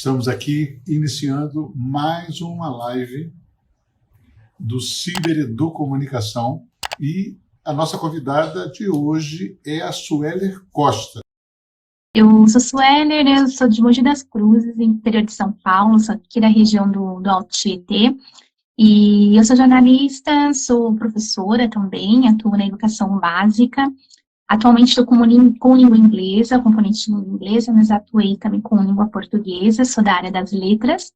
Estamos aqui iniciando mais uma live do Cibereducomunicação e a nossa convidada de hoje é a Sueller Costa. Eu sou Sueller, eu sou de Mogi das Cruzes, interior de São Paulo, sou aqui da região do Alto Tietê. E eu sou jornalista, sou professora também, atuo na educação básica. Atualmente estou com língua inglesa, componente de língua inglesa, mas atuei também com língua portuguesa, sou da área das letras.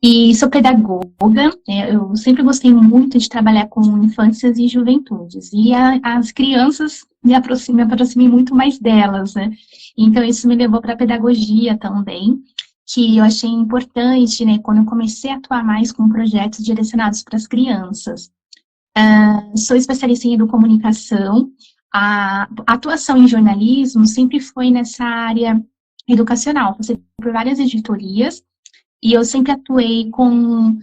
E sou pedagoga, eu sempre gostei muito de trabalhar com infâncias e juventudes. E as crianças me aproximei muito mais delas, né? Então isso me levou para a pedagogia também, que eu achei importante, né? Quando eu comecei a atuar mais com projetos direcionados para as crianças. Sou especialista em educomunicação. A atuação em jornalismo sempre foi nessa área educacional. Passei por várias editorias e eu sempre atuei com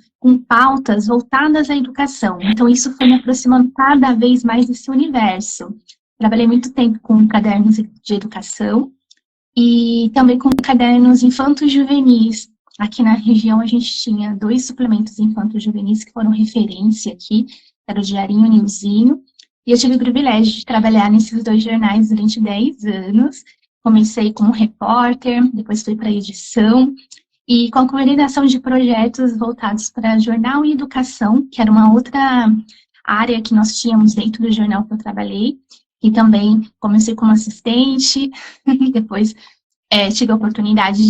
pautas voltadas à educação. Então, isso foi me aproximando cada vez mais desse universo. Trabalhei muito tempo com cadernos de educação e também com cadernos infanto-juvenis. Aqui na região, a gente tinha 2 suplementos infanto-juvenis que foram referência aqui, era o Diarinho e o Nilzinho. E eu tive o privilégio de trabalhar nesses 2 jornais durante 10 anos. Comecei como repórter, depois fui para a edição, e com a coordenação de projetos voltados para jornal e educação, que era uma outra área que nós tínhamos dentro do jornal que eu trabalhei, e também comecei como assistente, depois tive a oportunidade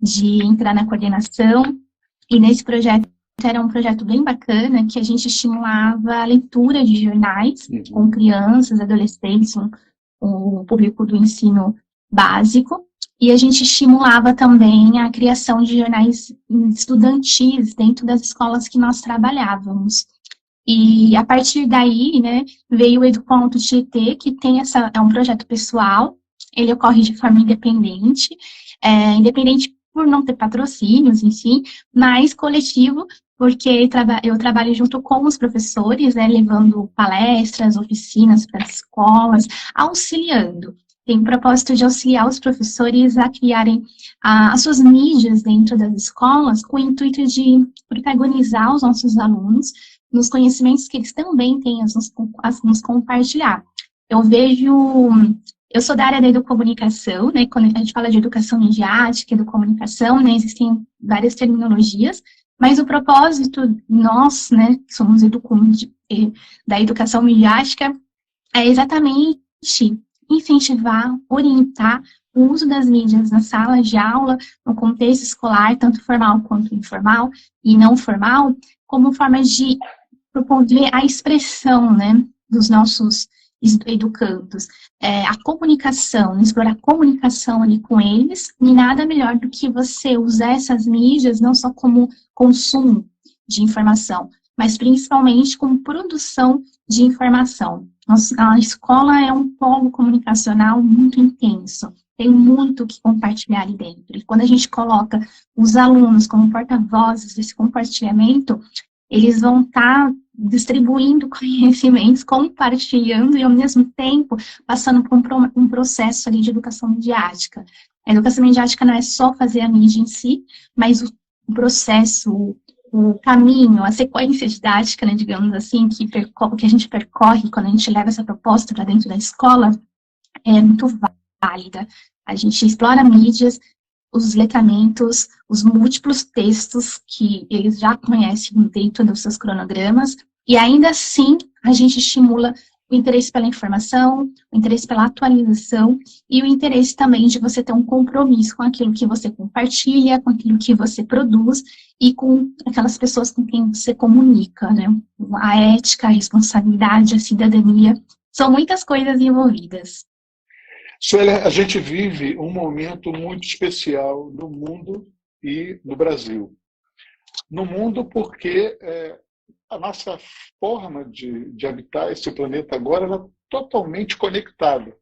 de entrar na coordenação, e nesse projeto era um projeto bem bacana, que a gente estimulava a leitura de jornais com crianças, adolescentes, o público do ensino básico, e a gente estimulava também a criação de jornais estudantis dentro das escolas que nós trabalhávamos. E a partir daí, né, veio o Eduponto Tietê, que tem é um projeto pessoal, ele ocorre de forma independente, independente por não ter patrocínios, enfim, mas coletivo, porque eu trabalho junto com os professores, né, levando palestras, oficinas para as escolas, auxiliando. Tem o propósito de auxiliar os professores a criarem as suas mídias dentro das escolas, com o intuito de protagonizar os nossos alunos nos conhecimentos que eles também têm a nos compartilhar. Eu sou da área da educomunicação, né, quando a gente fala de educação midiática, educomunicação, né, existem várias terminologias, mas o propósito, nós, né, que somos da educação midiática, é exatamente incentivar, orientar o uso das mídias na sala de aula, no contexto escolar, tanto formal quanto informal e não formal, como forma de propor a expressão, né, dos nossos educandos. A comunicação, explorar a comunicação ali com eles, e nada melhor do que você usar essas mídias não só como consumo de informação, mas principalmente como produção de informação. A escola é um polo comunicacional muito intenso, tem muito o que compartilhar ali dentro. E quando a gente coloca os alunos como porta-vozes desse compartilhamento, eles vão estar distribuindo conhecimentos, compartilhando e, ao mesmo tempo, passando por um processo ali de educação midiática. A educação midiática não é só fazer a mídia em si, mas o processo, o caminho, a sequência didática, né, digamos assim, que a gente percorre quando a gente leva essa proposta para dentro da escola, é muito válida. A gente explora mídias, os letramentos, os múltiplos textos que eles já conhecem dentro dos seus cronogramas, e ainda assim a gente estimula o interesse pela informação, o interesse pela atualização e o interesse também de você ter um compromisso com aquilo que você compartilha, com aquilo que você produz e com aquelas pessoas com quem você comunica, né? A ética, a responsabilidade, a cidadania, são muitas coisas envolvidas. Sueller, a gente vive um momento muito especial no mundo e no Brasil. No mundo porque a nossa forma de habitar esse planeta agora é totalmente conectada.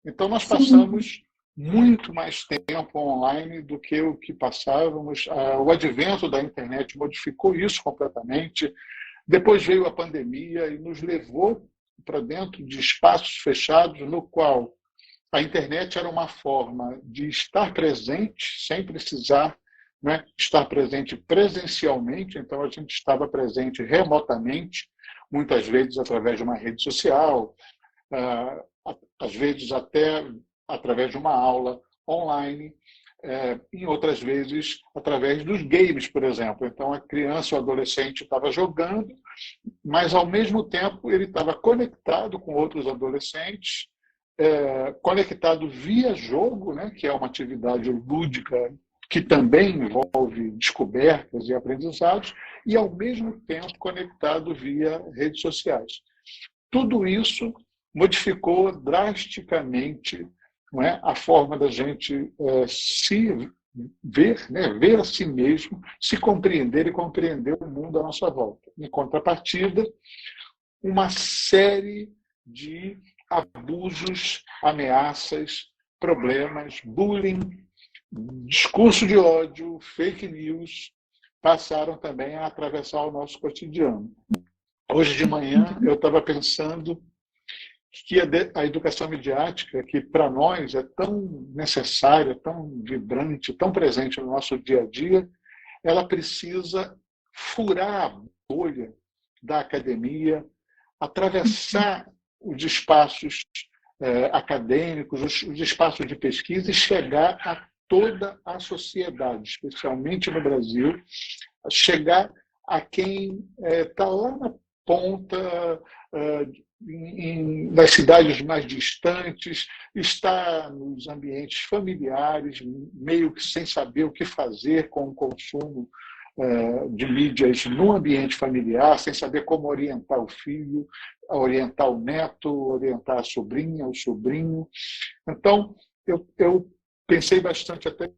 Então nós passamos muito mais tempo online do que o que passávamos. O advento da internet modificou isso completamente. Depois veio a pandemia e nos levou para dentro de espaços fechados no qual a internet era uma forma de estar presente sem precisar né, estar presente presencialmente, então a gente estava presente remotamente, muitas vezes através de uma rede social, às vezes até através de uma aula online, em outras vezes através dos games, por exemplo. Então a criança ou adolescente estava jogando, mas ao mesmo tempo ele estava conectado com outros adolescentes, conectado via jogo, né, que é uma atividade lúdica que também envolve descobertas e aprendizados, e ao mesmo tempo conectado via redes sociais. Tudo isso modificou drasticamente, não é, a forma da gente se ver, né, ver a si mesmo, se compreender e compreender o mundo à nossa volta. Em contrapartida, uma série de abusos, ameaças, problemas, bullying, discurso de ódio, fake news, passaram também a atravessar o nosso cotidiano. Hoje de manhã eu estava pensando que a educação midiática, que para nós é tão necessária, tão vibrante, tão presente no nosso dia a dia, ela precisa furar a bolha da academia, atravessar os espaços acadêmicos, os espaços de pesquisa e chegar a toda a sociedade, especialmente no Brasil, chegar a quem está lá na ponta, das cidades mais distantes, está nos ambientes familiares, meio que sem saber o que fazer com o consumo de mídias no ambiente familiar, sem saber como orientar o filho, orientar o neto, orientar a sobrinha, o sobrinho. Então, eu pensei bastante, até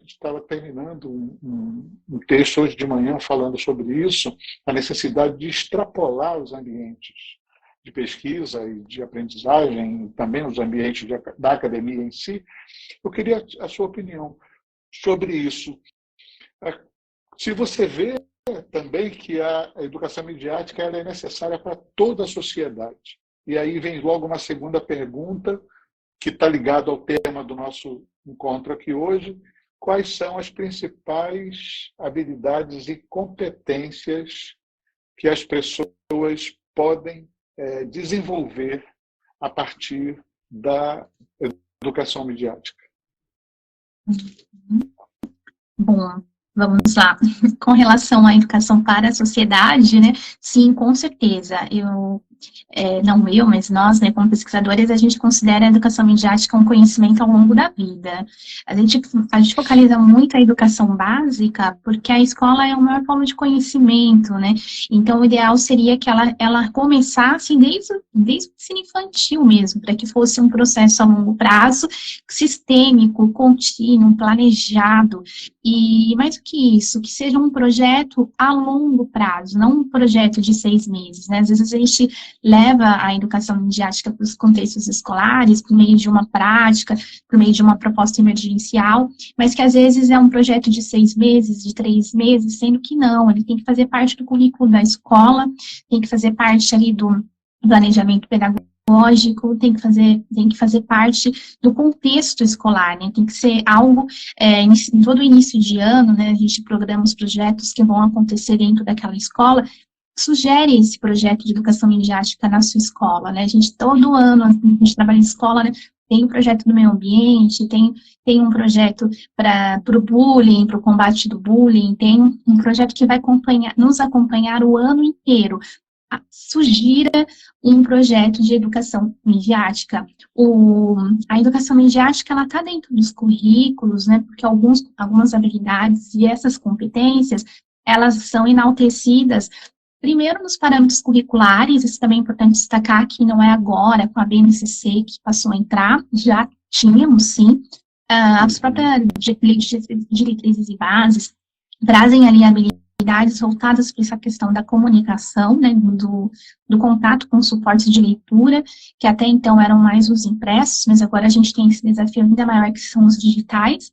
estava terminando um texto hoje de manhã falando sobre isso, a necessidade de extrapolar os ambientes de pesquisa e de aprendizagem, também os ambientes da academia em si. Eu queria a sua opinião sobre isso. Se você vê também que a educação midiática ela é necessária para toda a sociedade. E aí vem logo uma segunda pergunta, que está ligado ao tema do nosso encontro aqui hoje. Quais são as principais habilidades e competências que as pessoas podem desenvolver a partir da educação midiática? Bom, vamos lá. Com relação à educação para a sociedade, né? Sim, com certeza. Não eu, mas nós, né, como pesquisadores, a gente considera a educação midiática um conhecimento ao longo da vida. A gente focaliza muito a educação básica, porque a escola é o maior forma de conhecimento, né? Então, o ideal seria que ela começasse desde o ensino infantil mesmo, para que fosse um processo a longo prazo, sistêmico, contínuo, planejado, e mais do que isso, que seja um projeto a longo prazo, não um projeto de 6 meses, né? Às vezes a gente leva a educação midiática para os contextos escolares, por meio de uma prática, por meio de uma proposta emergencial, mas que às vezes é um projeto de 6 meses, de 3 meses, sendo que não, ele tem que fazer parte do currículo da escola, tem que fazer parte ali do planejamento pedagógico, tem que fazer parte do contexto escolar, né? Tem que ser algo, em todo início de ano, né, a gente programa os projetos que vão acontecer dentro daquela escola, sugere esse projeto de educação midiática na sua escola, né? A gente, todo ano, a gente trabalha em escola, né? Tem um projeto do meio ambiente, tem um projeto para o bullying, para o combate do bullying, tem um projeto que vai nos acompanhar o ano inteiro. Sugira um projeto de educação midiática. A educação midiática, ela está dentro dos currículos, né? Porque algumas habilidades e essas competências, elas são enaltecidas primeiro nos parâmetros curriculares. Isso também é importante destacar que não é agora, com a BNCC, que passou a entrar, já tínhamos, sim, as próprias diretrizes e bases trazem ali habilidades voltadas para essa questão da comunicação, né, do contato com suportes de leitura, que até então eram mais os impressos, mas agora a gente tem esse desafio ainda maior, que são os digitais.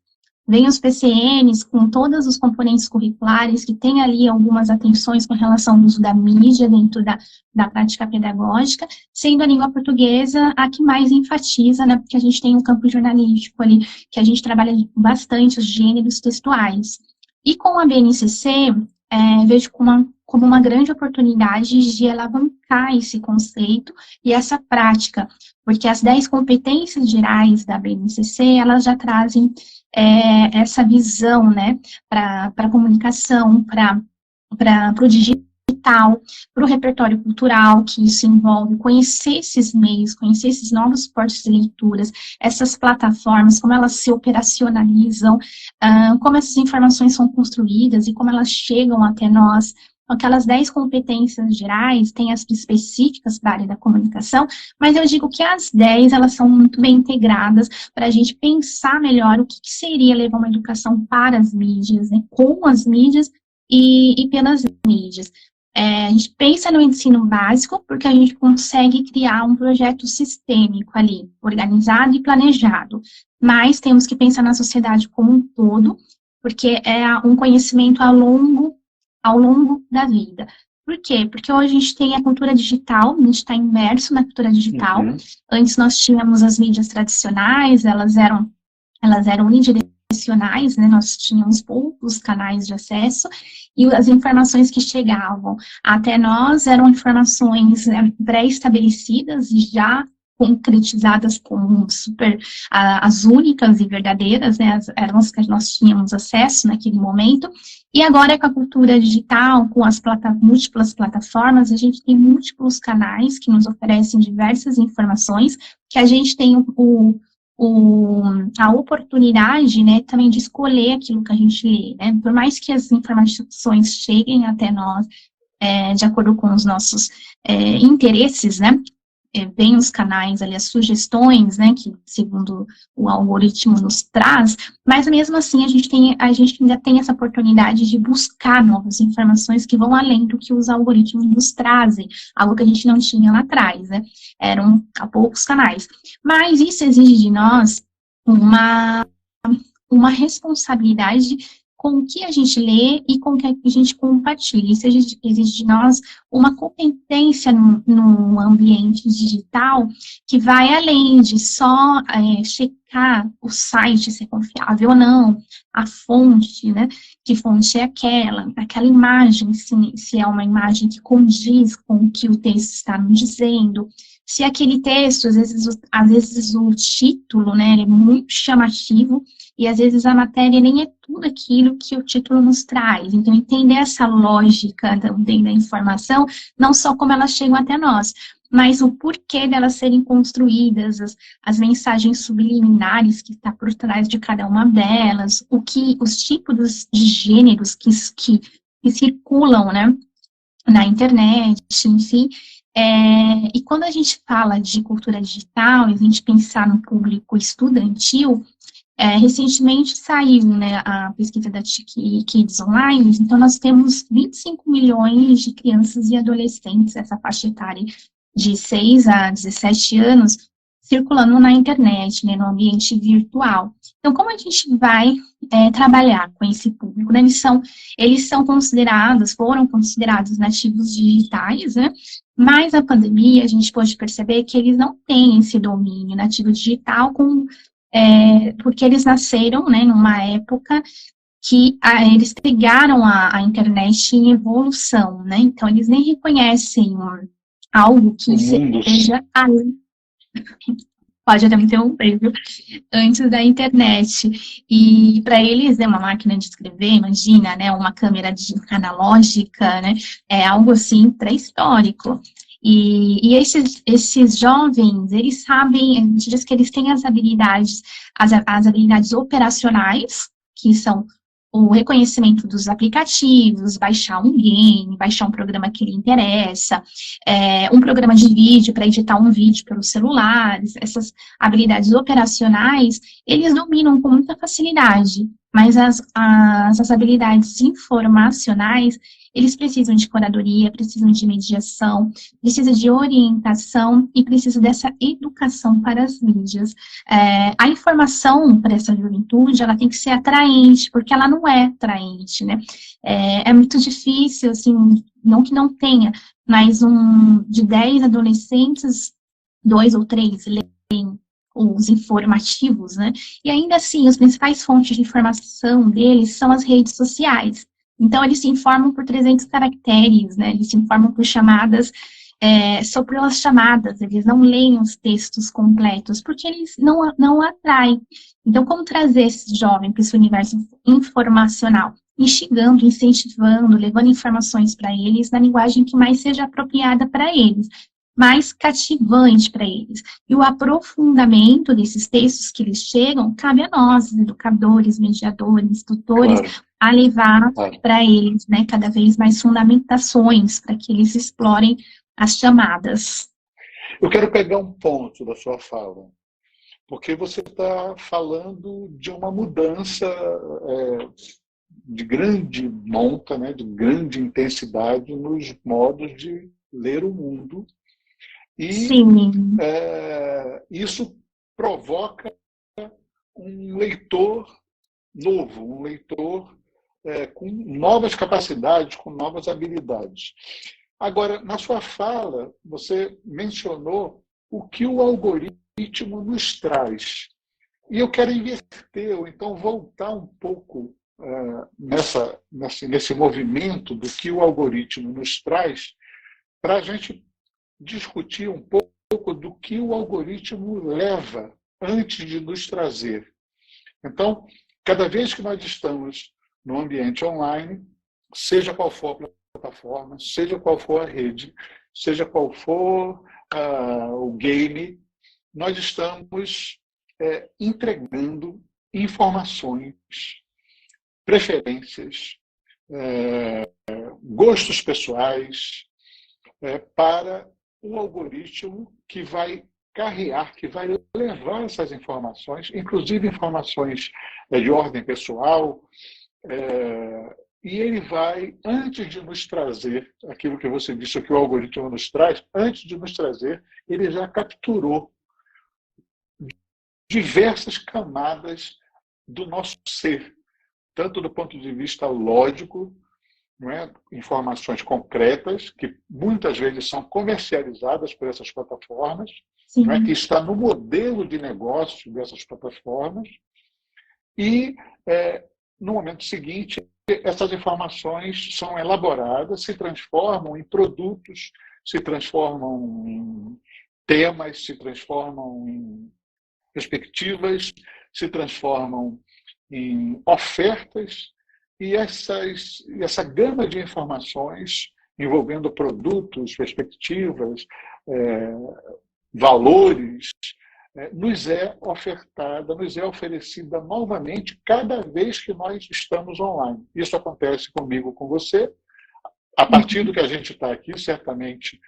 Vem os PCNs com todos os componentes curriculares, que tem ali algumas atenções com relação ao uso da mídia dentro da prática pedagógica, sendo a língua portuguesa a que mais enfatiza, né, porque a gente tem um campo jornalístico ali, que a gente trabalha bastante os gêneros textuais. E com a BNCC, vejo como uma grande oportunidade de alavancar esse conceito e essa prática, porque as 10 competências gerais da BNCC, elas já trazem essa visão, né, para a comunicação, para o digital, para o repertório cultural, que isso envolve conhecer esses meios, conhecer esses novos suportes de leituras, essas plataformas, como elas se operacionalizam, como essas informações são construídas e como elas chegam até nós. Aquelas 10 competências gerais, tem as específicas para a área da comunicação, mas eu digo que as 10, elas são muito bem integradas para a gente pensar melhor o que seria levar uma educação para as mídias, né, com as mídias e pelas mídias. A gente pensa no ensino básico porque a gente consegue criar um projeto sistêmico ali, organizado e planejado, mas temos que pensar na sociedade como um todo, porque é um conhecimento ao longo da vida. Por quê? Porque hoje a gente tem a cultura digital, a gente está imerso na cultura digital. Antes nós tínhamos as mídias tradicionais, elas eram unidirecionais, né? Nós tínhamos poucos canais de acesso, e as informações que chegavam até nós eram informações pré-estabelecidas e já concretizadas como as únicas e verdadeiras, né, eram as que nós tínhamos acesso naquele momento, e agora com a cultura digital, com as múltiplas plataformas, a gente tem múltiplos canais que nos oferecem diversas informações, que a gente tem a oportunidade, né, também de escolher aquilo que a gente lê, né, por mais que as informações cheguem até nós de acordo com os nossos interesses, né, vem os canais ali, as sugestões, né, que segundo o algoritmo nos traz, mas mesmo assim a gente ainda tem essa oportunidade de buscar novas informações que vão além do que os algoritmos nos trazem, algo que a gente não tinha lá atrás, né, eram há poucos canais. Mas isso exige de nós uma responsabilidade com o que a gente lê e com o que a gente compartilha. Isso exige de nós uma competência no ambiente digital que vai além de só checar o site se é confiável ou não, a fonte, né? Que fonte é aquela imagem, se é uma imagem que condiz com o que o texto está nos dizendo, se aquele texto, às vezes o título, né, ele é muito chamativo, e às vezes a matéria nem é tudo aquilo que o título nos traz. Então, entender essa lógica também da informação, não só como elas chegam até nós, mas o porquê delas serem construídas, as mensagens subliminares que está por trás de cada uma delas, os tipos de gêneros que circulam, né, na internet, enfim. E quando a gente fala de cultura digital, e a gente pensar no público estudantil, recentemente saiu, né, a pesquisa da TIC Kids Online, então nós temos 25 milhões de crianças e adolescentes, essa faixa etária de 6 a 17 anos, circulando na internet, né, no ambiente virtual. Então, como a gente vai trabalhar com esse público? Né? Eles foram considerados nativos digitais, né? Mas a pandemia, a gente pôde perceber que eles não têm esse domínio nativo digital porque eles nasceram, né, numa época que eles pegaram a internet em evolução, né, então eles nem reconhecem algo que seja além, pode até me interromper, viu? Antes da internet, e para eles é uma máquina de escrever, imagina, né, uma câmera analógica, né, é algo assim pré-histórico. E esses jovens, eles sabem, a gente diz que eles têm as habilidades operacionais, que são o reconhecimento dos aplicativos, baixar um game, baixar um programa que lhe interessa, um programa de vídeo para editar um vídeo pelos celulares, essas habilidades operacionais, eles dominam com muita facilidade, mas as habilidades informacionais, eles precisam de curadoria, precisam de mediação, precisam de orientação e precisam dessa educação para as mídias. A informação para essa juventude, ela tem que ser atraente, porque ela não é atraente, né? É muito difícil, assim, não que não tenha, mas de 10 adolescentes, 2 ou 3 leem os informativos, né? E ainda assim, as principais fontes de informação deles são as redes sociais. Então, eles se informam por 300 caracteres, né? Eles se informam por chamadas, só pelas chamadas, eles não leem os textos completos, porque eles não atraem. Então, como trazer esse jovem para esse universo informacional? Instigando, incentivando, levando informações para eles na linguagem que mais seja apropriada para eles, mais cativante para eles. E o aprofundamento desses textos que eles chegam, cabe a nós, educadores, mediadores, tutores, Claro, a levar claro. para eles, né, cada vez mais fundamentações, para que eles explorem as chamadas. Eu quero pegar um ponto da sua fala, porque você está falando de uma mudança de grande monta, né, de grande intensidade nos modos de ler o mundo. E Sim, isso provoca um leitor novo, um leitor com novas capacidades, com novas habilidades. Agora, na sua fala, você mencionou o que o algoritmo nos traz. E eu quero inverter, ou então voltar um pouco nesse movimento do que o algoritmo nos traz, para a gente discutir um pouco do que o algoritmo leva antes de nos trazer. Então, cada vez que nós estamos no ambiente online, seja qual for a plataforma, seja qual for a rede, seja qual for o game, nós estamos entregando informações, preferências, gostos pessoais para o algoritmo que vai carregar, que vai levar essas informações, inclusive informações de ordem pessoal, e ele vai, antes de nos trazer aquilo que você disse, o que o algoritmo nos traz, antes de nos trazer, ele já capturou diversas camadas do nosso ser, tanto do ponto de vista lógico, não é? Informações concretas, que muitas vezes são comercializadas por essas plataformas, não é? Que está no modelo de negócio dessas plataformas, e no momento seguinte, essas informações são elaboradas, se transformam em produtos, se transformam em temas, se transformam em perspectivas, se transformam em ofertas, e essa gama de informações envolvendo produtos, perspectivas, valores, nos é ofertada, nos é oferecida novamente cada vez que nós estamos online. Isso acontece comigo, com você. A partir do que a gente está aqui, certamente,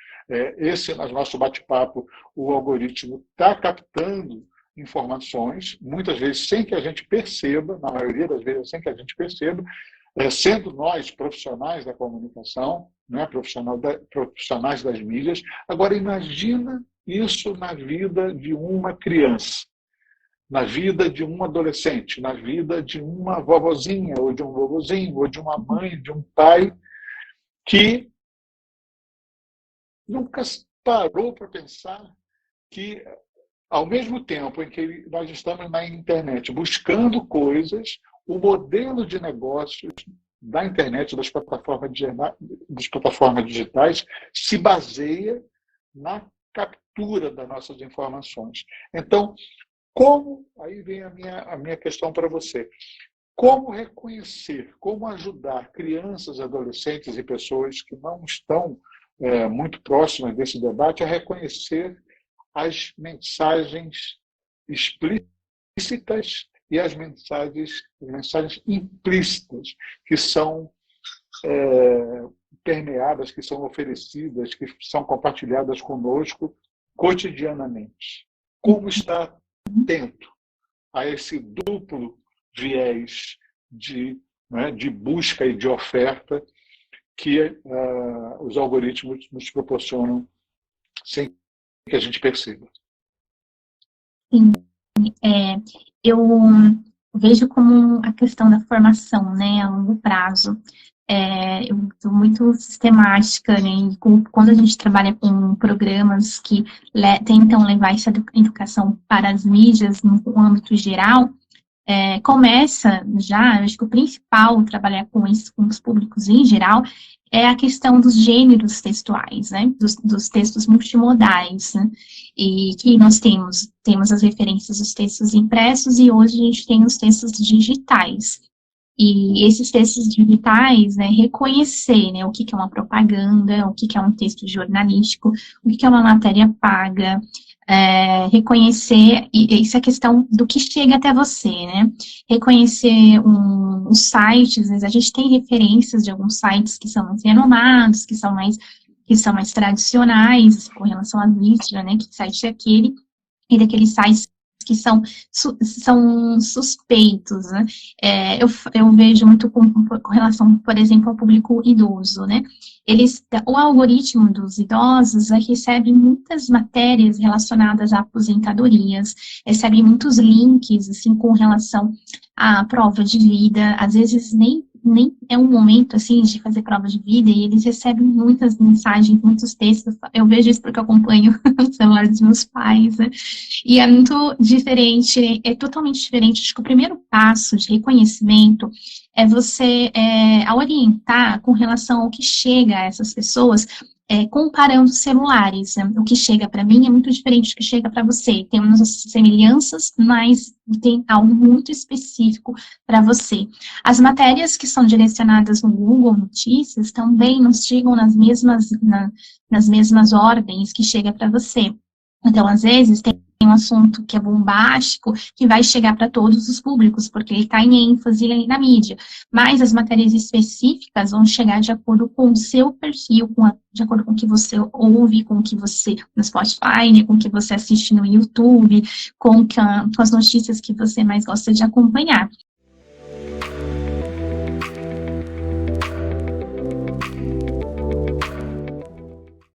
esse nosso bate-papo, o algoritmo está captando informações, muitas vezes sem que a gente perceba, na maioria das vezes sem que a gente perceba, sendo nós profissionais da comunicação, né, profissionais das mídias. Agora, imagina isso na vida de uma criança, na vida de um adolescente, na vida de uma vovozinha, ou de um vovozinho, ou de uma mãe, de um pai, que nunca parou para pensar que, ao mesmo tempo em que nós estamos na internet buscando coisas, o modelo de negócios da internet, das plataformas digitais, se baseia na captura das nossas informações. Então, aí vem a minha questão para você, como reconhecer, como ajudar crianças, adolescentes e pessoas que não estão muito próximas desse debate a reconhecer as mensagens explícitas e as mensagens implícitas que são permeadas, que são oferecidas, que são compartilhadas conosco cotidianamente. Como estar atento a esse duplo viés de busca e de oferta que os algoritmos nos proporcionam sem que a gente perceba. Sim, eu vejo como a questão da formação, né, a longo prazo. eu sou muito sistemática, né, e quando a gente trabalha com programas que tentam levar essa educação para as mídias no âmbito geral, começa já, eu acho que o principal trabalhar com isso, com os públicos em geral, é a questão dos gêneros textuais, né, dos textos multimodais, né, e que nós temos as referências dos textos impressos e hoje a gente tem os textos digitais. E esses textos digitais, né, reconhecer, né, o que é uma propaganda, o que é um texto jornalístico, o que é uma matéria paga, reconhecer, e isso é questão do que chega até você, né, reconhecer os sites, a gente tem referências de alguns sites que são mais renomados, que são mais tradicionais, com relação à mídia, né, que site é aquele, e daqueles sites que são suspeitos, né? Eu vejo muito com relação, por exemplo, ao público idoso, né? O algoritmo dos idosos recebe muitas matérias relacionadas a aposentadorias, recebe muitos links, assim, com relação à prova de vida, às vezes nem é um momento, assim, de fazer prova de vida, e eles recebem muitas mensagens, muitos textos. Eu vejo isso porque eu acompanho o celular dos meus pais, né? E é muito diferente, é totalmente diferente. Acho que o primeiro passo de reconhecimento é você orientar com relação ao que chega a essas pessoas, comparando celulares, né? O que chega para mim é muito diferente do que chega para você. Temos semelhanças, mas tem algo muito específico para você. As matérias que são direcionadas no Google Notícias também não chegam nas mesmas ordens que chega para você. Então, às vezes, tem um assunto que é bombástico, que vai chegar para todos os públicos, porque ele está em ênfase na mídia. Mas as matérias específicas vão chegar de acordo com o seu perfil, de acordo com o que você ouve, com o que você, no Spotify, né, com o que você assiste no YouTube, com as notícias que você mais gosta de acompanhar.